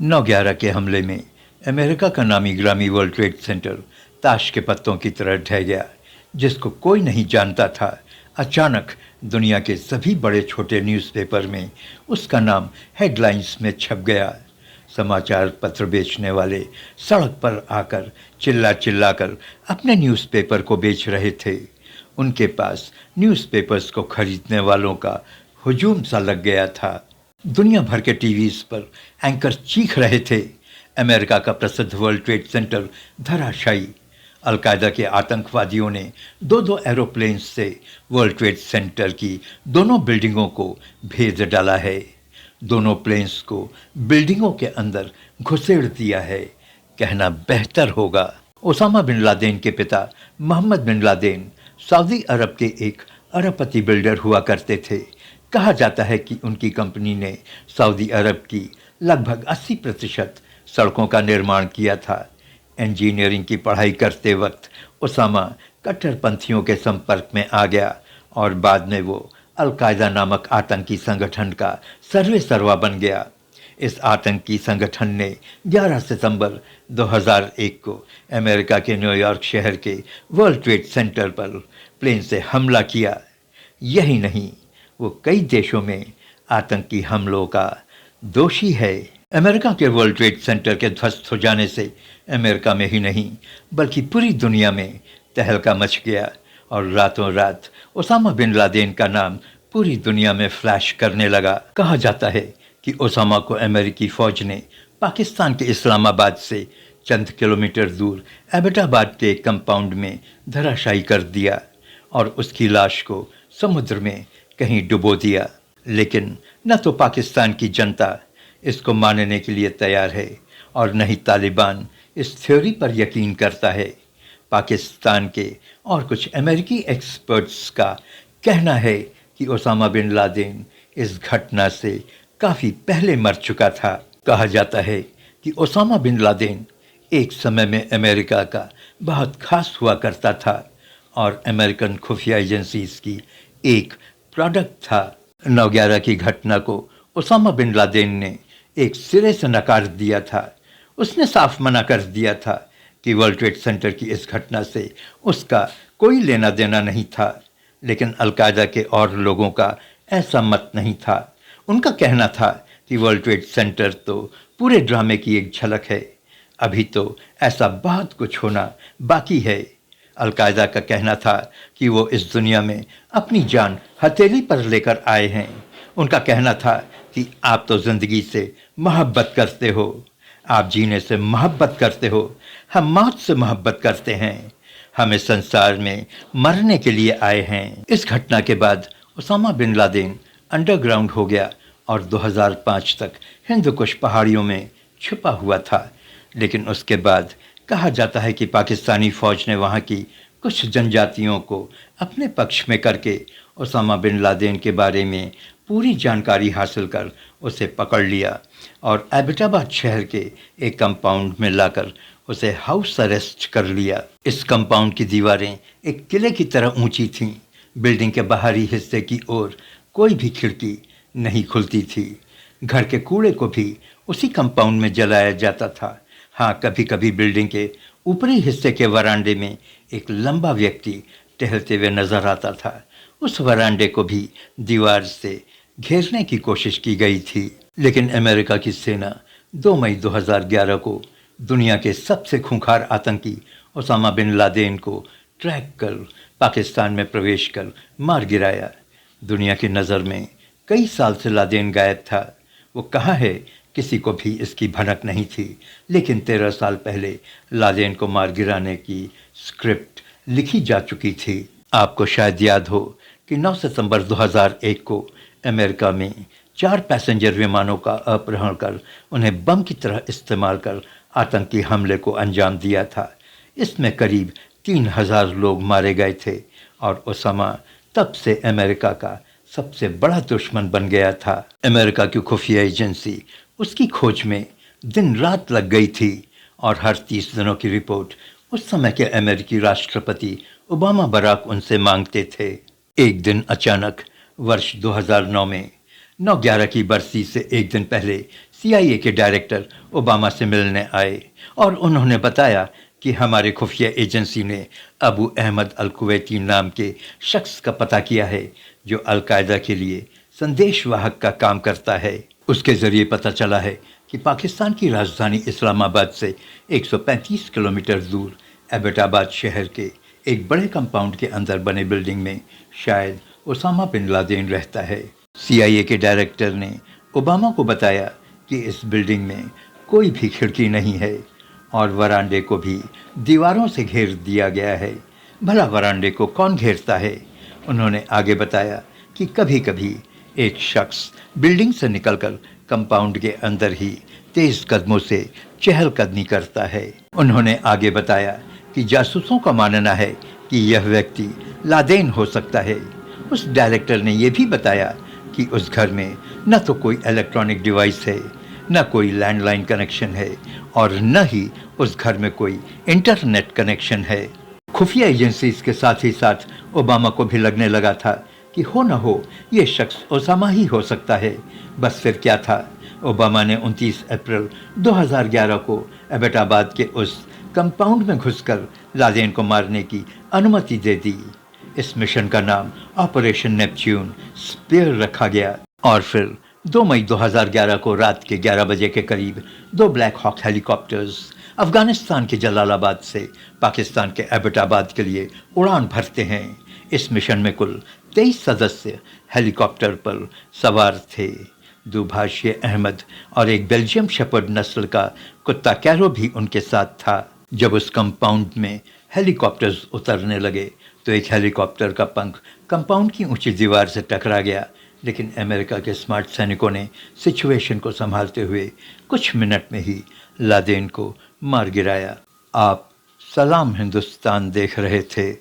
9/11 के हमले में अमेरिका का नामी ग्रामी वर्ल्ड ट्रेड सेंटर ताश के पत्तों की तरह ढह गया, जिसको कोई नहीं जानता था। अचानक दुनिया के सभी बड़े छोटे न्यूज़पेपर में उसका नाम हेडलाइंस में छप गया। समाचार पत्र बेचने वाले सड़क पर आकर चिल्ला चिल्लाकर अपने न्यूज़पेपर को बेच रहे थे। उनके पास न्यूज़पेपर्स को खरीदने वालों का हुजूम सा लग गया था। दुनिया भर के टीवीज पर एंकर चीख रहे थे, अमेरिका का प्रसिद्ध वर्ल्ड ट्रेड सेंटर धराशायी। अलकायदा के आतंकवादियों ने दो एरोप्लेन्स से वर्ल्ड ट्रेड सेंटर की दोनों बिल्डिंगों को भेज डाला है। दोनों प्लेन्स को बिल्डिंगों के अंदर घुसेड़ दिया है, कहना बेहतर होगा। ओसामा बिन लादेन के पिता मोहम्मद बिन लादेन सऊदी अरब के एक अरबपति बिल्डर हुआ करते थे। कहा जाता है कि उनकी कंपनी ने सऊदी अरब की लगभग 80% सड़कों का निर्माण किया था। इंजीनियरिंग की पढ़ाई करते वक्त ओसामा कट्टरपंथियों के संपर्क में आ गया और बाद में वो अलकायदा नामक आतंकी संगठन का सर्वेसर्वा बन गया। इस आतंकी संगठन ने 11 सितंबर 2001 को अमेरिका के न्यूयॉर्क शहर के वर्ल्ड ट्रेड सेंटर पर प्लेन से हमला किया। यही नहीं, वो कई देशों में आतंकी हमलों का दोषी है। अमेरिका के वर्ल्ड ट्रेड सेंटर के ध्वस्त हो जाने से अमेरिका में ही नहीं बल्कि पूरी दुनिया में तहलका मच गया और रातों रात ओसामा बिन लादेन का नाम पूरी दुनिया में फ्लैश करने लगा। कहा जाता है कि ओसामा को अमेरिकी फौज ने पाकिस्तान के इस्लामाबाद से चंद किलोमीटर दूर एबटाबाद के एक कंपाउंड में धराशायी कर दिया और उसकी लाश को समुद्र में कहीं डुबो दिया। लेकिन न तो पाकिस्तान की जनता इसको मानने के लिए तैयार है और न ही तालिबान इस थ्योरी पर यकीन करता है। पाकिस्तान के और कुछ अमेरिकी एक्सपर्ट्स का कहना है कि ओसामा बिन लादेन इस घटना से काफ़ी पहले मर चुका था। कहा जाता है कि ओसामा बिन लादेन एक समय में अमेरिका का बहुत खास हुआ करता था और अमेरिकन खुफिया एजेंसीज की एक प्रोडक्ट था। 9/11 की घटना को ओसामा बिन लादेन ने एक सिरे से नकार दिया था। उसने साफ मना कर दिया था कि वर्ल्ड ट्रेड सेंटर की इस घटना से उसका कोई लेना देना नहीं था। लेकिन अलकायदा के और लोगों का ऐसा मत नहीं था। उनका कहना था कि वर्ल्ड ट्रेड सेंटर तो पूरे ड्रामे की एक झलक है, अभी तो ऐसा बहुत कुछ होना बाकी है। अलकायदा का कहना था कि वो इस दुनिया में अपनी जान हथेली पर लेकर आए हैं। उनका कहना था कि आप तो ज़िंदगी से मोहब्बत करते हो, आप जीने से मोहब्बत करते हो, हम मौत से मोहब्बत करते हैं, हम इस संसार में मरने के लिए आए हैं। इस घटना के बाद ओसामा बिन लादेन अंडरग्राउंड हो गया और 2005 तक हिंदुकुश पहाड़ियों में छुपा हुआ था। लेकिन उसके बाद कहा जाता है कि पाकिस्तानी फ़ौज ने वहाँ की कुछ जनजातियों को अपने पक्ष में करके ओसामा बिन लादेन के बारे में पूरी जानकारी हासिल कर उसे पकड़ लिया और एबटाबाद शहर के एक कंपाउंड में लाकर उसे हाउस अरेस्ट कर लिया। इस कंपाउंड की दीवारें एक किले की तरह ऊंची थीं। बिल्डिंग के बाहरी हिस्से की ओर कोई भी खिड़की नहीं खुलती थी। घर के कूड़े को भी उसी कंपाउंड में जलाया जाता था। हाँ, कभी कभी बिल्डिंग के ऊपरी हिस्से के वरांडे में एक लंबा व्यक्ति टहलते हुए नजर आता था। उस वरांडे को भी दीवार से घेरने की कोशिश की गई थी। लेकिन अमेरिका की सेना 2 मई 2011 को दुनिया के सबसे खूंखार आतंकी ओसामा बिन लादेन को ट्रैक कर पाकिस्तान में प्रवेश कर मार गिराया। दुनिया की नज़र में कई साल से लादेन गायब था। वो कहाँ है, किसी को भी इसकी भनक नहीं थी। लेकिन 13 साल पहले लादेन को मार गिराने की स्क्रिप्ट लिखी जा चुकी थी। आपको शायद याद हो कि 9 सितंबर 2001 को अमेरिका में 4 पैसेंजर विमानों का अपहरण कर उन्हें बम की तरह इस्तेमाल कर आतंकी हमले को अंजाम दिया था। इसमें करीब 3000 लोग मारे गए थे और ओसामा तब से अमेरिका का सबसे बड़ा दुश्मन बन गया था। अमेरिका की खुफिया एजेंसी उसकी खोज में दिन रात लग गई थी और हर 30 दिनों की रिपोर्ट उस समय के अमेरिकी राष्ट्रपति ओबामा बराक उनसे मांगते थे। एक दिन अचानक वर्ष 2009 में 9/11 की बरसी से एक दिन पहले CIA के डायरेक्टर ओबामा से मिलने आए और उन्होंने बताया कि हमारे खुफिया एजेंसी ने अबू अहमद अल कुवैती नाम के शख्स का पता किया है जो अलकायदा के लिए संदेशवाहक का काम करता है। उसके जरिए पता चला है कि पाकिस्तान की राजधानी इस्लामाबाद से 135 किलोमीटर दूर एबटाबाद शहर के एक बड़े कंपाउंड के अंदर बने बिल्डिंग में शायद ओसामा बिन लादेन रहता है। CIA के डायरेक्टर ने ओबामा को बताया कि इस बिल्डिंग में कोई भी खिड़की नहीं है और वरांडे को भी दीवारों से घेर दिया गया है। भला वरांडे को कौन घेरता है? उन्होंने आगे बताया कि कभी कभी एक शख्स बिल्डिंग से निकलकर कंपाउंड के अंदर ही तेज कदमों से चहलकदमी करता है। उन्होंने आगे बताया कि जासूसों का मानना है कि यह व्यक्ति लादेन हो सकता है। उस डायरेक्टर ने यह भी बताया कि उस घर में न तो कोई इलेक्ट्रॉनिक डिवाइस है, न कोई लैंडलाइन कनेक्शन है और न ही उस घर में कोई इंटरनेट कनेक्शन है। खुफिया एजेंसीज के साथ ही साथ ओबामा को भी लगने लगा था कि हो न हो ये शख्स ओसामा ही हो सकता है। बस फिर क्या था, ओबामा ने 29 अप्रैल 2011 को एबटाबाद के उस कंपाउंड में घुसकर लादेन को मारने की अनुमति दे दी। इस मिशन का नाम ऑपरेशन नेपच्यून स्पेयर रखा गया और फिर 2 मई 2011 को रात के 11 बजे के करीब 2 ब्लैक हॉक हेलीकॉप्टर्स अफगानिस्तान के जलालाबाद से पाकिस्तान के एबटाबाद के लिए उड़ान भरते हैं। इस मिशन में कुल 23 सदस्य हेलीकॉप्टर पर सवार थे। दुभाषी अहमद और एक बेल्जियम शेपर्ड नस्ल का कुत्ता कैरो भी उनके साथ था। जब उस कंपाउंड में हेलीकॉप्टर्स उतरने लगे तो एक हेलीकॉप्टर का पंख कंपाउंड की ऊंची दीवार से टकरा गया, लेकिन अमेरिका के स्मार्ट सैनिकों ने सिचुएशन को संभालते हुए कुछ मिनट में ही लादेन को मार गिराया। आप सलाम हिंदुस्तान देख रहे थे।